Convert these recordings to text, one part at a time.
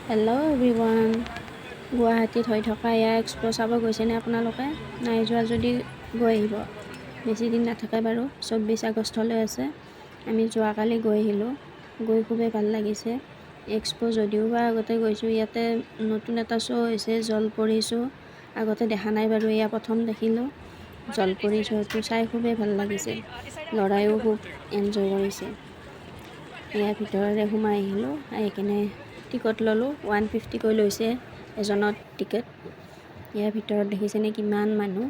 Hello' everyone, গুৱাহাটীত হৈ থকা এয়া এক্সপ' চাব গৈছেনে আপোনালোকে? নাই যোৱা যদি গৈ আহিব, বেছি দিন নাথাকে বাৰু, 24 আগষ্টলৈ আছে। আমি যোৱাকালি গৈ আহিলোঁ, গৈ খুবেই ভাল লাগিছে। এক্সপ' যদিও বা আগতে গৈছোঁ, ইয়াতে নতুন এটা শ্ব' হৈছে জলপৰী শ্ব', আগতে দেখা নাই বাৰু, এয়া প্ৰথম দেখিলোঁ। জলপৰী শ্ব'টো চাই খুবেই ভাল লাগিছে, ল'ৰাইও খুব এনজয় কৰিছে। ইয়াৰ ভিতৰৰে সোমাই আহিলোঁ, আহি কিনে টিকট ল'লোঁ। 150 কৈ লৈছে এজনত টিকেট। ইয়াৰ ভিতৰত দেখিছেনে কিমান মানুহ।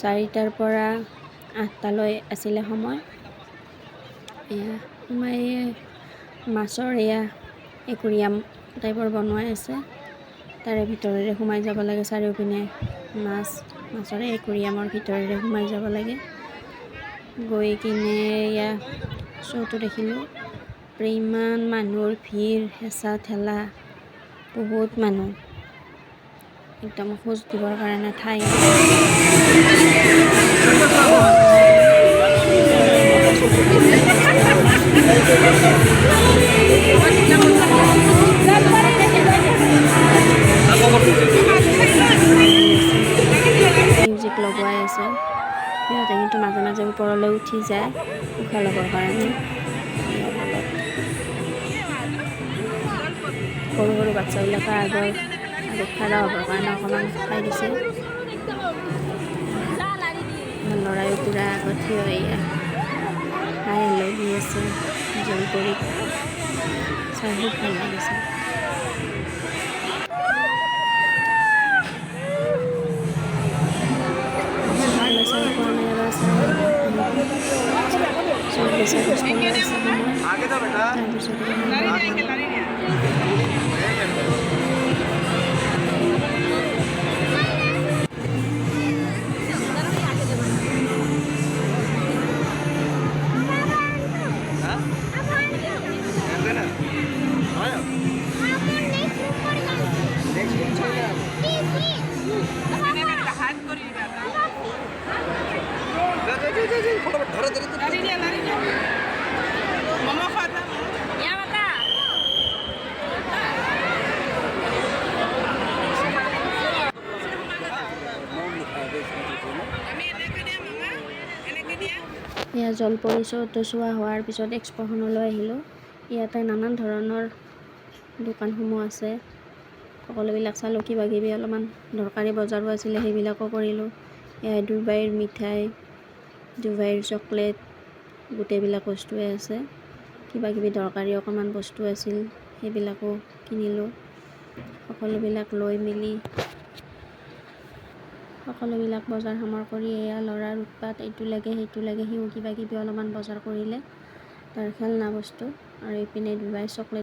4টাৰ পৰা 8টালৈ আছিলে সময়। এয়া সোমাই মাছৰ এয়া একুৰিয়াম টাইপৰ বনোৱাই আছে, তাৰে ভিতৰেৰে সোমাই যাব লাগে। চাৰিওপিনে মাছৰ একুৰিয়ামৰ ভিতৰেৰে সোমাই যাব লাগে। গৈ কিনে এয়া শ্ব'টো দেখিলোঁ। ইমান মানুহৰ ভিৰ, হেঁচা ঠেলা, বহুত মানুহ, একদম খোজ দিবৰ কাৰণে ঠাই নাই। মিউজিক লগোৱাই আছে, সিহঁতে কিন্তু মাজে মাজে ওপৰলৈ উঠি যায় উশাহ ল'বৰ কাৰণে। সৰু সৰু বাচ্চাবিলাকে আগত খাৰা হ'বৰ কাৰণে অকণমান ঠাই দিছে। ল'ৰাইও পূৰা আগত থিয় হৈ হাই হেল্ল' দি আছে। জলপৰীক চাই খুব ভাল লাগিছে। চাই পোৱা নাই, এবাৰ চাই আহিব। 24 আগষ্টলৈ আছে সময়, এয়া জলপৰী শ্ব'টো চোৱা হোৱাৰ পিছত এক্সপ'খনলৈ আহিলোঁ। ইয়াতে নানান ধৰণৰ দোকানসমূহ আছে, সকলোবিলাক চালোঁ। কিবা কিবি অলপমান দৰকাৰী বজাৰো আছিলে, সেইবিলাকো কৰিলোঁ। এয়া ডুবাইৰ মিঠাই, ডুবাইৰ চকলেট, গোটেইবিলাক বস্তুৱে আছে। কিবা কিবি দৰকাৰী অকণমান বস্তু আছিল, সেইবিলাকো কিনিলোঁ। সকলোবিলাক লৈ মেলি সকলোবিলাক বজাৰ সামৰ কৰি এয়া ল'ৰাৰ উৎপাত, এইটো লাগে সেইটো লাগে, সিও কিবা কিবি অলপমান বজাৰ কৰিলে, তাৰ খেলনা বস্তু। আৰু এইপিনে ডুবাইৰ চকলেট